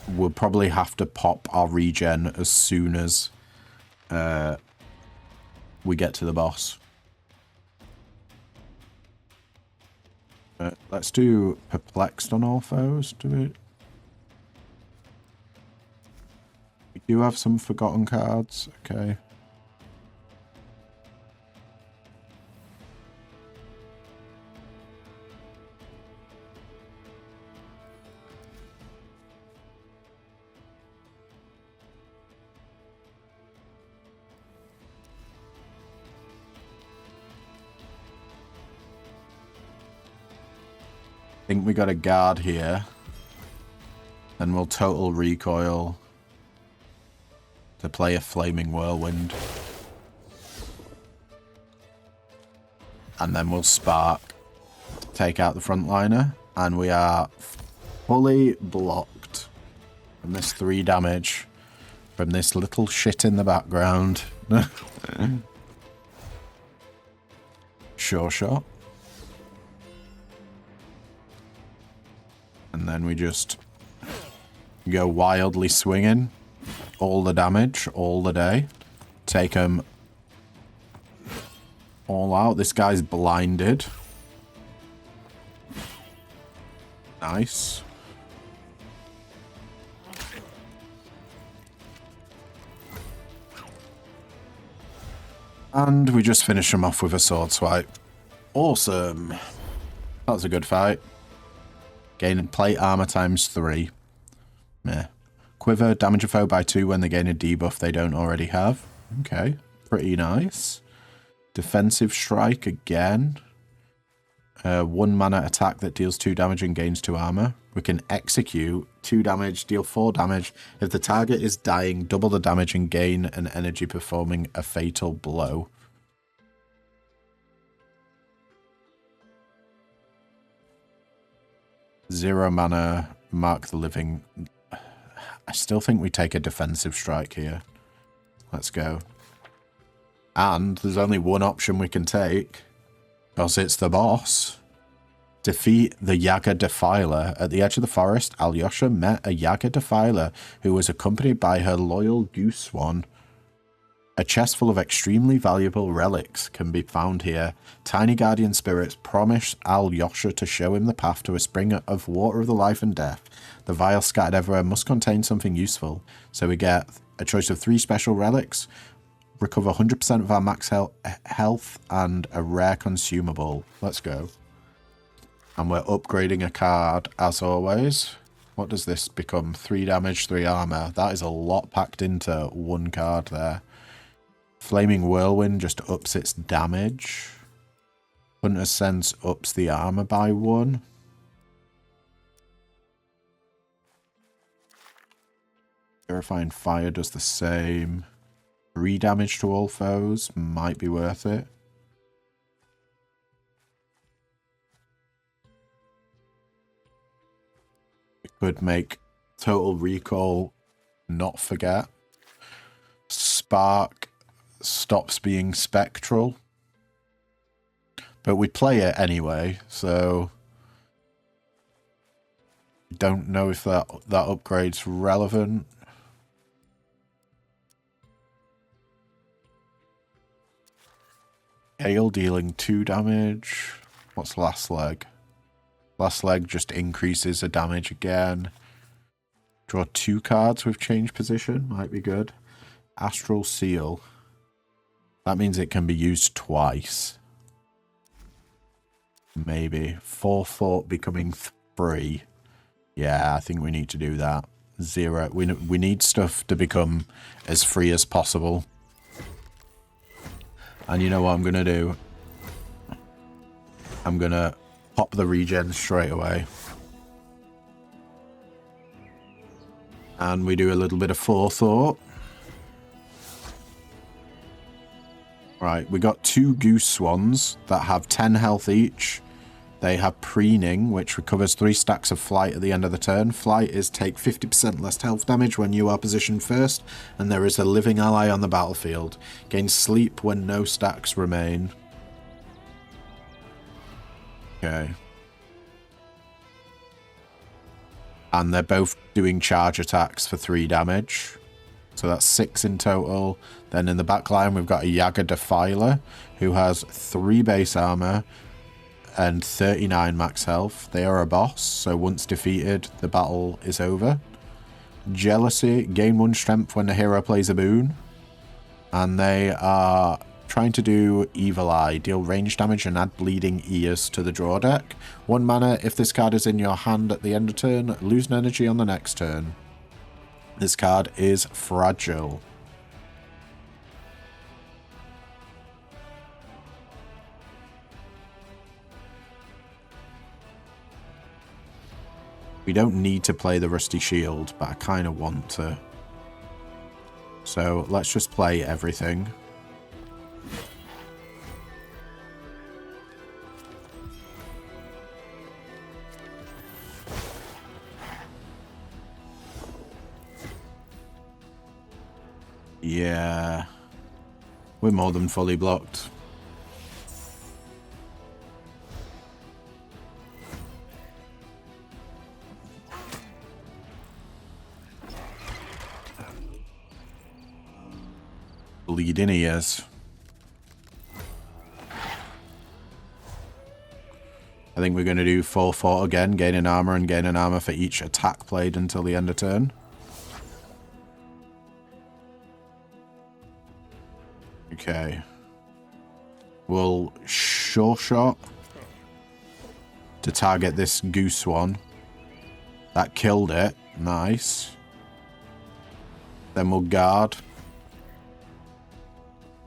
We'll probably have to pop our regen as soon as we get to the boss. Let's do Perplexed on all foes. We do have some forgotten cards. Okay. I think we got a guard here. And we'll total recoil to play a Flaming Whirlwind. And then we'll spark, take out the frontliner, and we are fully blocked from this 3 damage from this little shit in the background. Sure shot. And then we just go wildly swinging. All the damage, all the day. Take him all out. This guy's blinded. Nice. And we just finish him off with a sword swipe. Awesome. That was a good fight. Gain plate armor ×3. Meh. Quiver, damage a foe by 2 when they gain a debuff they don't already have. Okay, pretty nice. Defensive strike again. 1 mana attack that deals 2 damage and gains 2 armor. We can execute 2 damage, deal 4 damage. If the target is dying, double the damage and gain an energy performing a fatal blow. Zero mana, mark the living. I still think we take a defensive strike here. Let's go. And there's only one option we can take, because it's the boss. Defeat the Yaga Defiler. At the edge of the forest, Alyosha met a Yaga Defiler who was accompanied by her loyal goose swan. A chest full of extremely valuable relics can be found here. Tiny guardian spirits promise Alyosha to show him the path to a spring of water of the life and death. The vial scattered everywhere must contain something useful. So we get a choice of 3 special relics, recover 100% of our max health, and a rare consumable. Let's go. And we're upgrading a card as always. What does this become? 3 damage, 3 armor. That is a lot packed into one card there. Flaming Whirlwind just ups its damage. Hunter's Sense ups the armor by 1. Purifying Fire does the same. 3 damage to all foes. Might be worth it. It could make Total Recall not forget. Spark stops being spectral, but we play it anyway, so don't know if that upgrade's relevant. Hail dealing 2 damage. What's last leg? Last leg just increases the damage again. Draw 2 cards with change position, might be good. Astral Seal. That means it can be used twice. Maybe. 4 thought becoming 3. Yeah, I think we need to do that. 0. We need stuff to become as free as possible. And you know what I'm going to do? I'm going to pop the regen straight away. And we do a little bit of forethought. Right, we got 2 goose swans that have 10 health each. They have preening, which recovers 3 stacks of flight at the end of the turn. Flight is take 50% less health damage when you are positioned first, and there is a living ally on the battlefield. Gain sleep when no stacks remain. Okay. And they're both doing charge attacks for 3 damage. So that's 6 in total. Then in the back line, we've got a Yaga Defiler, who has 3 base armor and 39 max health. They are a boss, so once defeated, the battle is over. Jealousy, gain 1 strength when the hero plays a boon. And they are trying to do Evil Eye, deal range damage and add bleeding ears to the draw deck. 1 mana, if this card is in your hand at the end of turn, lose an energy on the next turn. This card is fragile. We don't need to play the Rusty Shield, but I kind of want to. So let's just play everything. Yeah. We're more than fully blocked. Bleeding ears. I think we're going to do full fort again, gain an armor for each attack played until the end of turn. Okay. We'll sure shot to target this goose one. That killed it. Nice. Then we'll guard.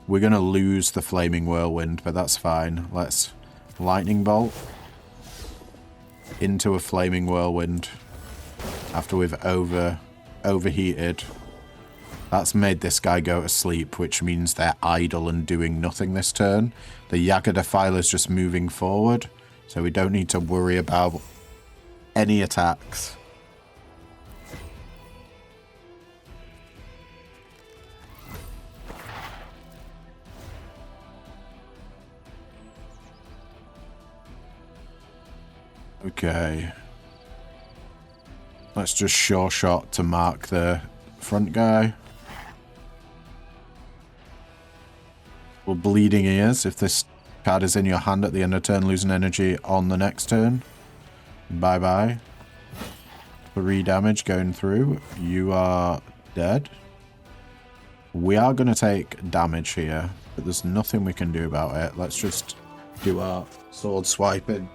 We're going to lose the Flaming Whirlwind, but that's fine. Let's Lightning Bolt into a Flaming Whirlwind after we've overheated. That's made this guy go to sleep, which means they're idle and doing nothing this turn. The Yaga Defiler's just moving forward, so we don't need to worry about any attacks. Okay. Let's just sure shot to mark the front guy. Well, bleeding ears. If this card is in your hand at the end of turn, lose an energy on the next turn. Bye-bye. 3 damage going through. You are dead. We are going to take damage here, but there's nothing we can do about it. Let's just do our sword swiping.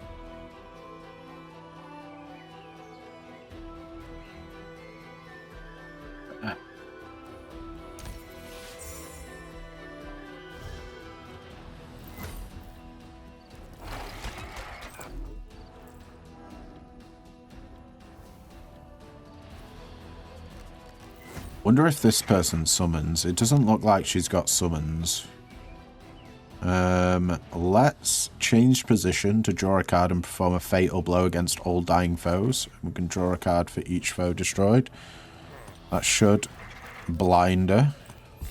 Wonder if this person summons. It doesn't look like she's got summons. Let's change position to draw a card and perform a fatal blow against all dying foes. We can draw a card for each foe destroyed. That should blind her.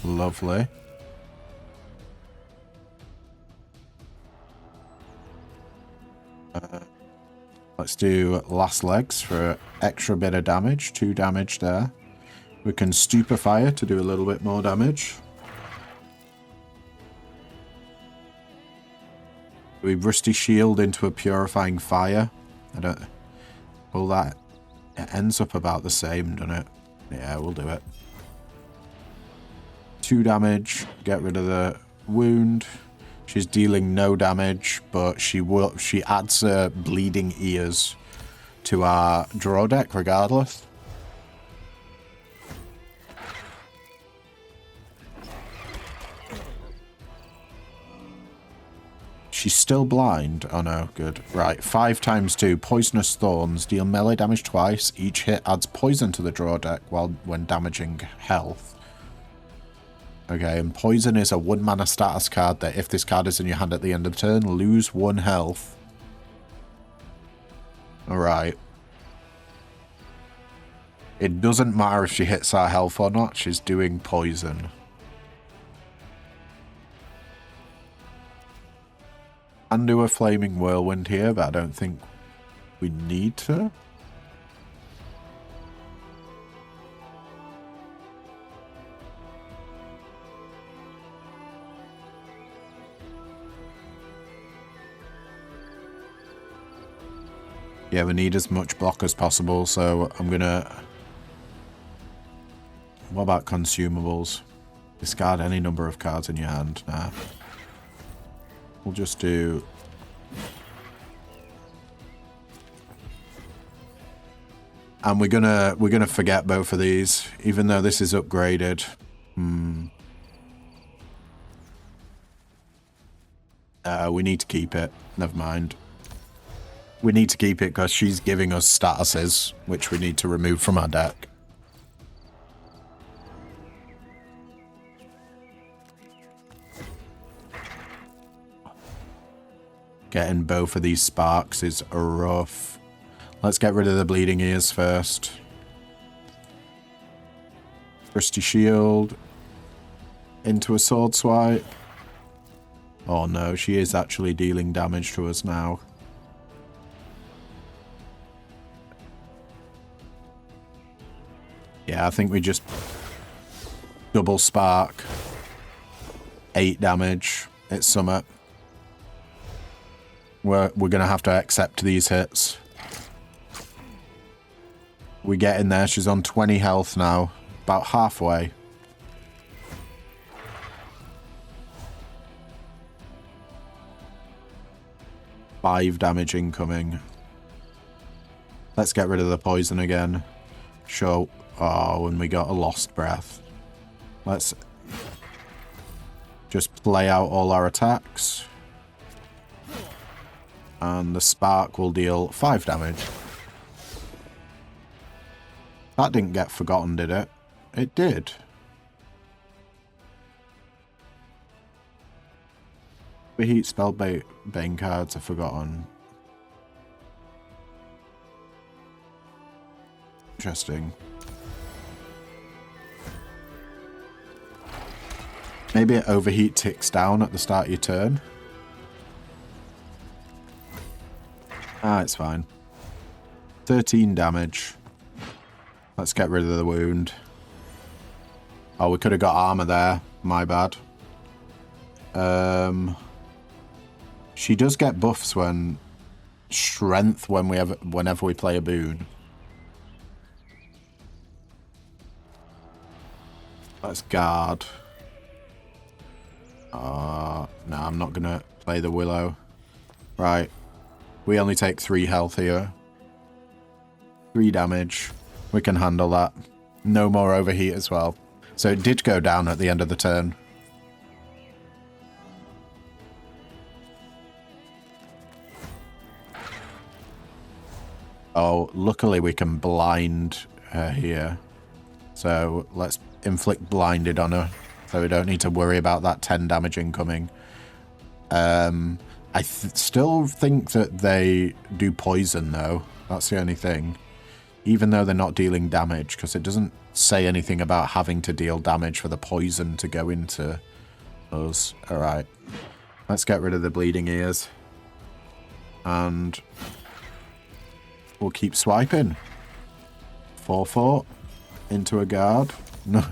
Lovely. Let's do last legs for extra bit of damage. 2 damage there. We can stupefy her to do a little bit more damage. We Rusty Shield into a Purifying Fire. I don't... Well, that... It ends up about the same, doesn't it? Yeah, we'll do it. 2 damage. Get rid of the wound. She's dealing no damage, but she adds bleeding ears to our draw deck regardless. She's still blind. Oh no, good. Right, 5 times 2. Poisonous Thorns. Deal melee damage twice. Each hit adds poison to the draw deck when damaging health. Okay, and poison is a 1 mana status card that if this card is in your hand at the end of the turn, lose 1 health. Alright. It doesn't matter if she hits our health or not, she's doing poison. Can do a Flaming Whirlwind here, but I don't think we need to. Yeah, we need as much block as possible, so I'm gonna... What about consumables? Discard any number of cards in your hand. Nah. We'll just do... And we're gonna forget both of these, even though this is upgraded. We need to keep it. Never mind. We need to keep it because she's giving us statuses, which we need to remove from our deck. Getting both of these sparks is rough. Let's get rid of the bleeding ears first. Rusty shield. Into a sword swipe. Oh no, she is actually dealing damage to us now. Yeah, I think we just double spark. 8 damage. It's summit. We're gonna have to accept these hits. We get in there. She's on 20 health now. About halfway. Five damage incoming. Let's get rid of the poison again. Sure. Oh, and we got a lost breath. Let's just play out all our attacks. And the spark will deal 5 damage. That didn't get forgotten, did it? It did. The heat spell bane cards are forgotten. Interesting. Maybe it overheat ticks down at the start of your turn. Ah, it's fine. 13 damage. Let's get rid of the wound. Oh, we could have got armor there. My bad. She does get buffs when... Strength whenever we play a boon. Let's guard. No, I'm not going to play the Willow. Right. We only take 3 health here. 3 damage. We can handle that. No more overheat as well. So it did go down at the end of the turn. Oh, luckily we can blind her here. So let's inflict blinded on her. So we don't need to worry about that 10 damage incoming. I still think that they do poison, though. That's the only thing. Even though they're not dealing damage, because it doesn't say anything about having to deal damage for the poison to go into us. Alright. Let's get rid of the bleeding ears. And we'll keep swiping. 4/4 into a guard. No.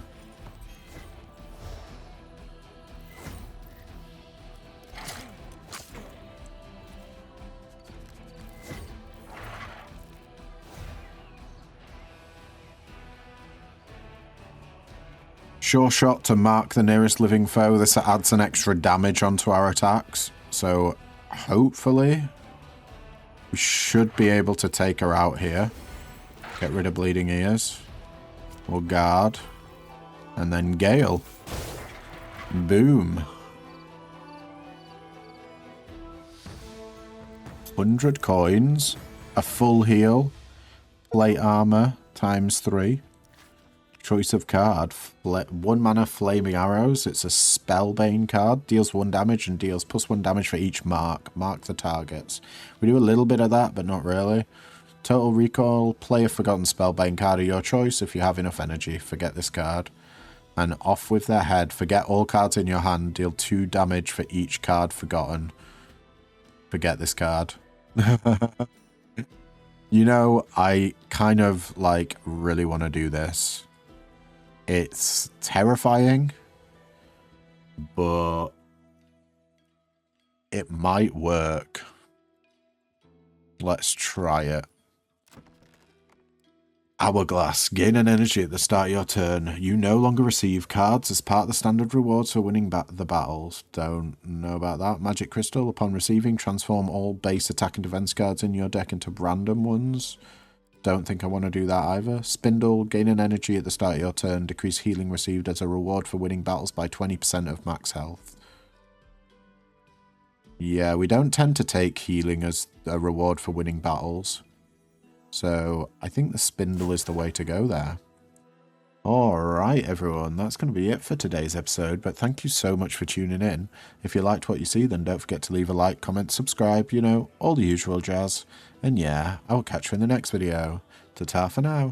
Sure shot to mark the nearest living foe. This adds an extra damage onto our attacks. So hopefully we should be able to take her out here. Get rid of bleeding ears. We'll guard. And then gale. Boom. 100 coins. A full heal. Plate armor times 3. choice of card. 1 mana Flaming Arrows. It's a Spellbane card. Deals 1 damage and deals +1 damage for each mark. Mark the targets. We do a little bit of that, but not really. Total Recall. Play a Forgotten Spellbane card of your choice. If you have enough energy, forget this card. And off with their head. Forget all cards in your hand. Deal 2 damage for each card forgotten. Forget this card. You know, I kind of, like, really want to do this. It's terrifying, but it might work. Let's try it. Hourglass. Gain an energy at the start of your turn. You no longer receive cards as part of the standard rewards for winning the battles. Don't know about that. Magic Crystal. Upon receiving, transform all base attack and defense cards in your deck into random ones. Don't think I want to do that either. Spindle. Gain an energy at the start of your turn. Decrease healing received as a reward for winning battles by 20% of max health. Yeah, we don't tend to take healing as a reward for winning battles. So, I think the Spindle is the way to go there. Alright everyone, that's going to be it for today's episode, but thank you so much for tuning in. If you liked what you see, then don't forget to leave a like, comment, subscribe, you know, all the usual jazz. And yeah, I will catch you in the next video. Ta-ta for now.